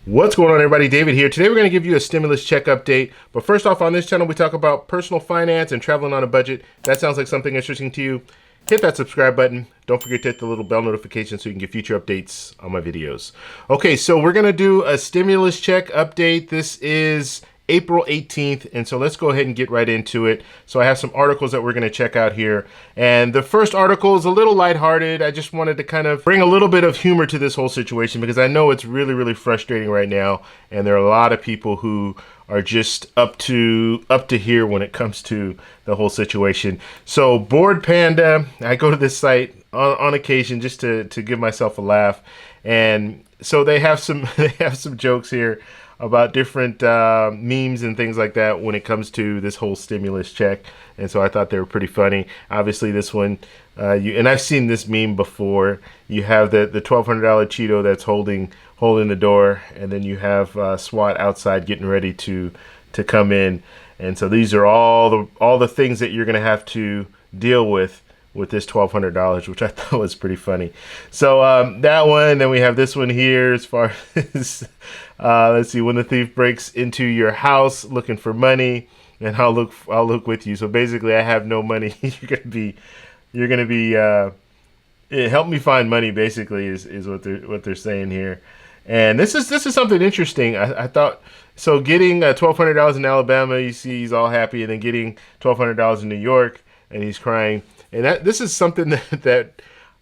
What's going on, everybody? David here. Today we're going to give you a stimulus check update. But first off, on this channel, we talk about personal finance and traveling on a budget. If that sounds like something interesting to you, hit that subscribe button. Don't forget to hit the little bell notification so you can get future updates on my videos. Okay, so we're going to do a stimulus check update. This is April 18th, and so let's go ahead and get right into it. So I have some articles that we're going to check out here, and the first article is a little lighthearted. I just wanted to kind of bring a little bit of humor to this whole situation because I know it's really frustrating right now, and there are a lot of people who are just up to here when it comes to the whole situation. So Bored Panda, I go to this site on occasion just to give myself a laugh, and so they have some jokes here about different memes and things like that when it comes to this whole stimulus check. And so I thought they were pretty funny. Obviously this one, and I've seen this meme before. You have the $1,200 Cheeto that's holding the door, and then you have SWAT outside getting ready to come in. And so these are all the things that you're gonna have to deal with this $1,200, which I thought was pretty funny. So that one, then we have this one here as far as, let's see, when the thief breaks into your house looking for money, and I'll look with you. So basically, I have no money. you're gonna be help me find money. Basically, is what they're saying here. And this is something interesting. I thought, so getting $1,200 in Alabama, you see he's all happy, and then getting $1,200 in New York, and he's crying. And this is something that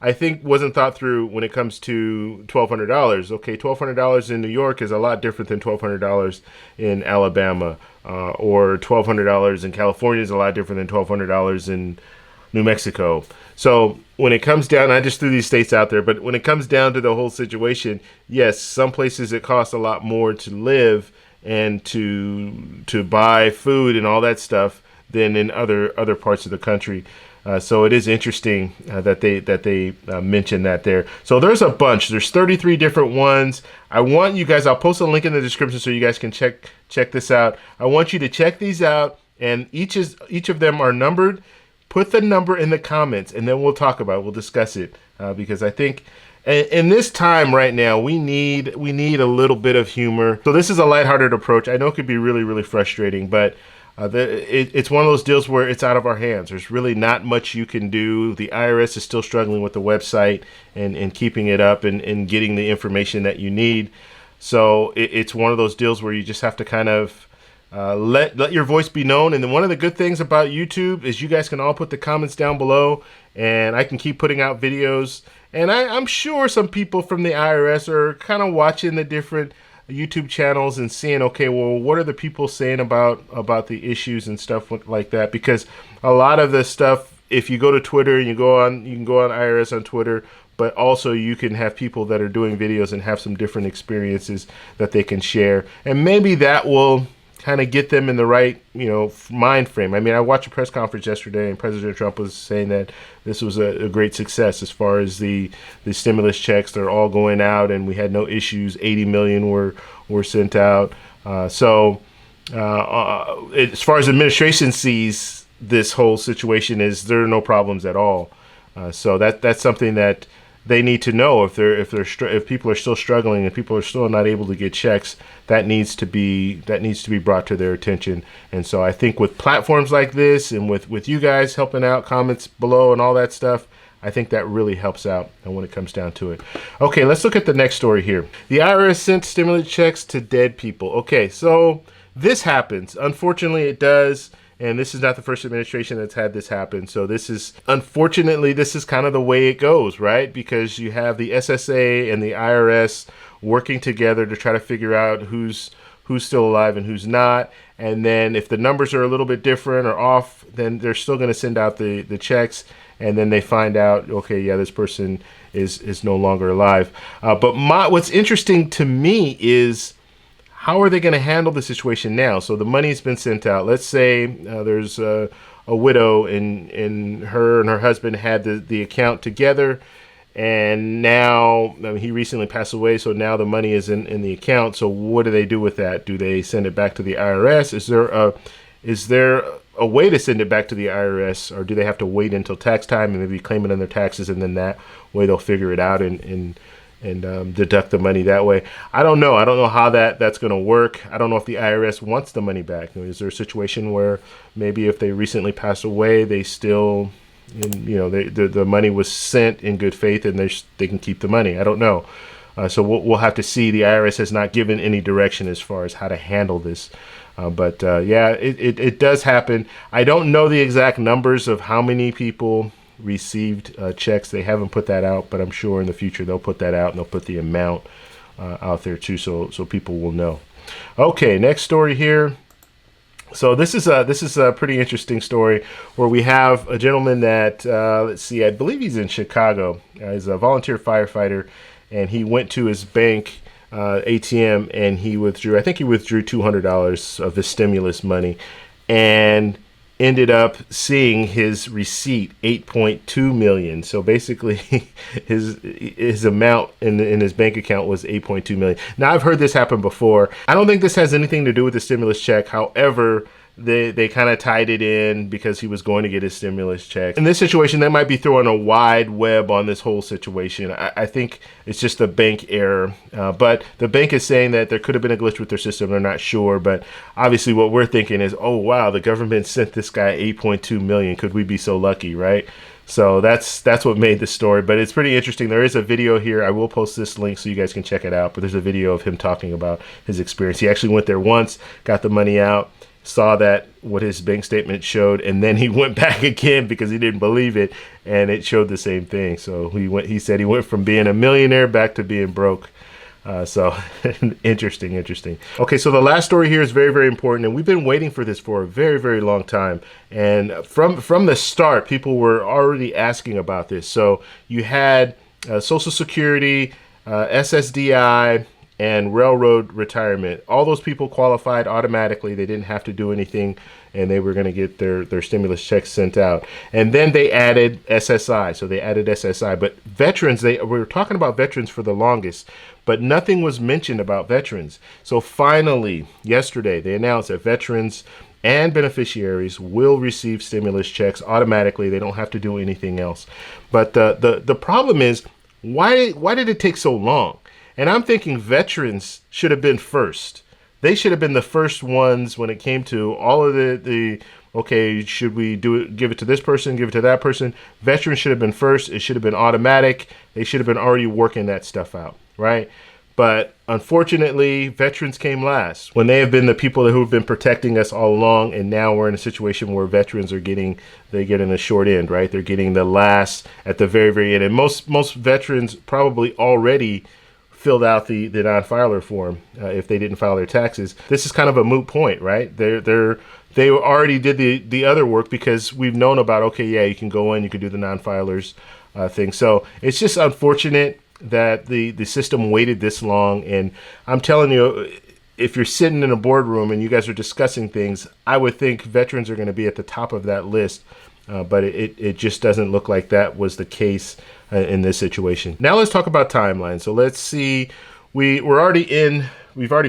I think wasn't thought through when it comes to $1,200. Okay, $1,200 in New York is a lot different than $1,200 in Alabama, or $1,200 in California is a lot different than $1,200 in New Mexico. So when it comes down, I just threw these states out there, but when it comes down to the whole situation, yes, some places it costs a lot more to live and to buy food and all that stuff than in other parts of the country. So it is interesting that they mention that there. So there's a bunch. There's 33 different ones. I want you guys, I'll post a link in the description so you guys can check this out. I want you to check these out, and each of them are numbered. Put the number in the comments, and then we'll discuss it, because I think in this time right now, we need a little bit of humor. So this is a lighthearted approach. I know it could be really frustrating, but it's one of those deals where it's out of our hands. There's really not much you can do. The IRS is still struggling with the website and keeping it up and getting the information that you need. So it's one of those deals where you just have to kind of let your voice be known. And then one of the good things about YouTube is you guys can all put the comments down below, and I can keep putting out videos. And I'm sure some people from the IRS are kind of watching the different YouTube channels and seeing, okay, well, what are the people saying about the issues and stuff like that? Because a lot of the stuff, if you go to Twitter and you can go on IRS on Twitter, but also you can have people that are doing videos and have some different experiences that they can share, and maybe that will kind of get them in the right, mind frame. I mean, I watched a press conference yesterday, and President Trump was saying that this was a great success as far as the stimulus checks. They're all going out, and we had no issues. 80 million were sent out. So as far as administration sees this whole situation, there are no problems at all. So that's something that they need to know. If people are still struggling and people are still not able to get checks, that needs to be brought to their attention. And so I think with platforms like this, and with you guys helping out, comments below and all that stuff, I think that really helps out and when it comes down to it. Okay, let's look at the next story here. The IRS sent stimulus checks to dead people. Okay, so this happens. Unfortunately, it does. And this is not the first administration that's had this happen. So unfortunately, this is kind of the way it goes, right? Because you have the SSA and the IRS working together to try to figure out who's still alive and who's not. And then if the numbers are a little bit different or off, then they're still going to send out the checks. And then they find out, okay, yeah, this person is no longer alive. But what's interesting to me is, how are they going to handle the situation now? So the money's been sent out. Let's say there's a widow, and her husband had the account together, and now he recently passed away, so now the money is in the account. So what do they do with that? Do they send it back to the IRS? Is there a way to send it back to the IRS, or do they have to wait until tax time and maybe claim it on their taxes, and then that way they'll figure it out and and deduct the money that way. I don't know. I don't know how that's going to work. I don't know if the IRS wants the money back. Is there a situation where maybe if they recently passed away, they still, the money was sent in good faith and they can keep the money? I don't know. So we'll have to see. The IRS has not given any direction as far as how to handle this. But yeah, it does happen. I don't know the exact numbers of how many people received checks. They haven't put that out, but I'm sure in the future they'll put that out and they'll put the amount out there too, so people will know. Okay, next story here. So this is a pretty interesting story where we have a gentleman that let's see, I believe he's in Chicago. He's a volunteer firefighter, and he went to his bank ATM and he withdrew. I think he withdrew $200 of his stimulus money, and ended up seeing his receipt, $8.2 million. So basically his amount in his bank account was $8.2 million. Now, I've heard this happen before. I don't think this has anything to do with the stimulus check. However, they kind of tied it in because he was going to get his stimulus check. In this situation, they might be throwing a wide web on this whole situation. I think it's just a bank error. But the bank is saying that there could have been a glitch with their system. They're not sure. But obviously what we're thinking is, oh, wow, the government sent this guy $8.2 million. Could we be so lucky, right? So that's what made this story. But it's pretty interesting. There is a video here. I will post this link so you guys can check it out. But there's a video of him talking about his experience. He actually went there once, got the money out, saw that what his bank statement showed, and then he went back again because he didn't believe it, and it showed the same thing. So he said he went from being a millionaire back to being broke. So interesting. Okay, so the last story here is very, very important, and we've been waiting for this for a very, very long time. And from the start, people were already asking about this. So you had Social Security, Ssdi, and railroad retirement. All those people qualified automatically. They didn't have to do anything, and they were going to get their stimulus checks sent out. And then they added SSI. So they added SSI. But veterans, we were talking about veterans for the longest, but nothing was mentioned about veterans. So finally, yesterday, they announced that veterans and beneficiaries will receive stimulus checks automatically. They don't have to do anything else. But the problem is, why did it take so long? And I'm thinking veterans should have been first. They should have been the first ones when it came to all of okay, should we give it to this person, give it to that person? Veterans should have been first. It should have been automatic. They should have been already working that stuff out, right? But unfortunately, veterans came last when they have been the people who have been protecting us all along. And now we're in a situation where veterans are getting the short end, right? They're getting the last at the very, very end. And most veterans probably already filled out the non-filer form if they didn't file their taxes. This is kind of a moot point, right? They already did the other work because we've known about, okay, yeah, you can go in, you can do the non-filers thing. So it's just unfortunate that the system waited this long. And I'm telling you, if you're sitting in a boardroom and you guys are discussing things, I would think veterans are going to be at the top of that list. But it just doesn't look like that was the case in this situation. Now let's talk about timeline. So let's see, we've already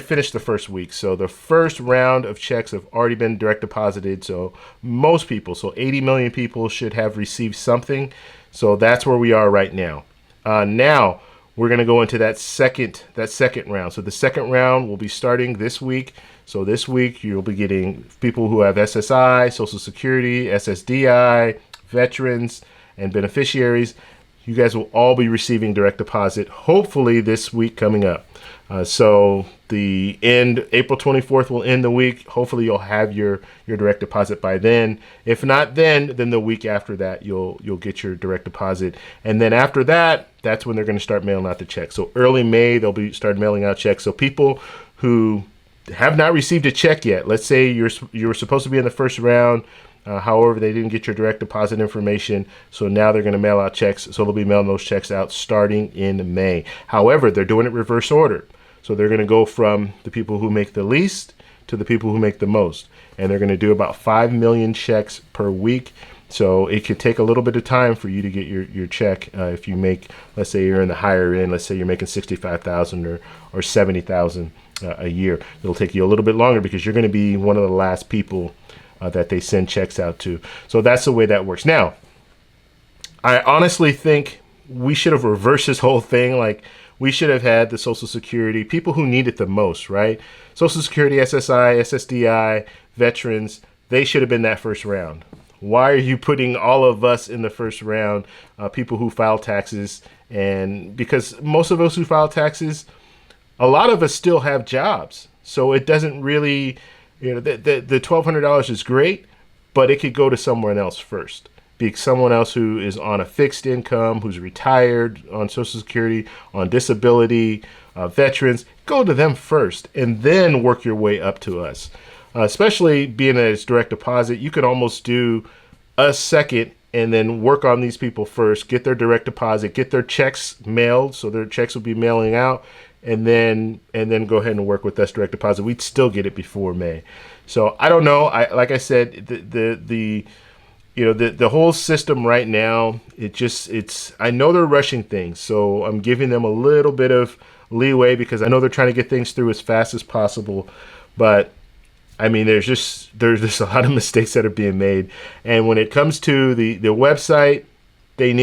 finished the first week. So the first round of checks have already been direct deposited. So most people, so 80 million people should have received something. So that's where we are right now. Now we're going to go into that second round. So the second round will be starting this week. So this week you'll be getting people who have SSI, Social Security, Ssdi, veterans, and beneficiaries. You guys will all be receiving direct deposit, hopefully this week coming up. So April 24th will end the week. Hopefully you'll have your direct deposit by then. If not then the week after that, you'll get your direct deposit. And then after that, that's when they're going to start mailing out the checks. So early May, they'll start mailing out checks. So people who have not received a check yet, let's say you were supposed to be in the first round, however, they didn't get your direct deposit information, so now they're going to mail out checks. So they'll be mailing those checks out starting in May. However, they're doing it reverse order. So they're going to go from the people who make the least to the people who make the most. And they're going to do about 5 million checks per week. So it could take a little bit of time for you to get your check. If you make, let's say you're in the higher end, let's say you're making $65,000 or $70,000 a year. It'll take you a little bit longer because you're going to be one of the last people that they send checks out to. So that's the way that works. Now, I honestly think we should have reversed this whole thing. Like, we should have had the Social Security, people who need it the most, right? Social Security, SSI, SSDI, veterans, they should have been that first round. Why are you putting all of us in the first round, people who file taxes? And because most of us who file taxes, a lot of us still have jobs. So it doesn't really, the $1,200 is great, but it could go to someone else first. Be someone else who is on a fixed income, who's retired, on Social Security, on disability, veterans. Go to them first and then work your way up to us. Especially being that it's direct deposit, you could almost do a second and then work on these people first, get their direct deposit, get their checks mailed, so their checks will be mailing out, and then go ahead and work with us direct deposit. We'd still get it before May. So I don't know. Like I said, the whole system right now, I know they're rushing things, so I'm giving them a little bit of leeway because I know they're trying to get things through as fast as possible, but I mean, there's just a lot of mistakes that are being made. And when it comes to the website, they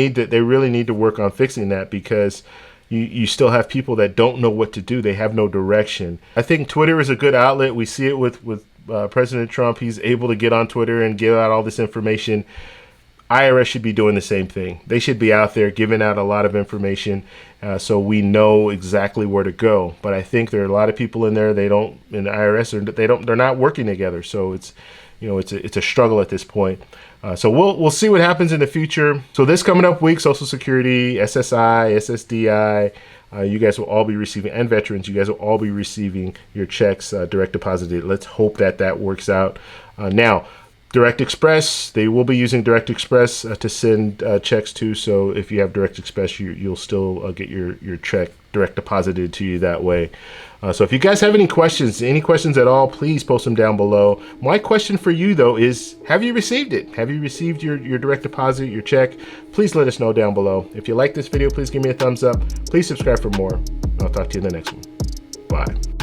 really need to work on fixing that, because you still have people that don't know what to do. They have no direction. I think Twitter is a good outlet. We see it with President Trump. He's able to get on Twitter and give out all this information. IRS should be doing the same thing. They should be out there giving out a lot of information, so we know exactly where to go. But I think there are a lot of people in there, in the IRS, they're not working together. So it's a struggle at this point. So we'll see what happens in the future. So this coming up week, Social Security, SSI, SSDI, you guys will all be receiving, and veterans, you guys will all be receiving your checks direct deposited. Let's hope that works out. Now, Direct Express, they will be using Direct Express to send checks to. So if you have Direct Express, you'll still get your check direct deposited to you that way. So if you guys have any questions at all, please post them down below. My question for you, though, is have you received it? Have you received your direct deposit, your check? Please let us know down below. If you like this video, please give me a thumbs up. Please subscribe for more. I'll talk to you in the next one. Bye.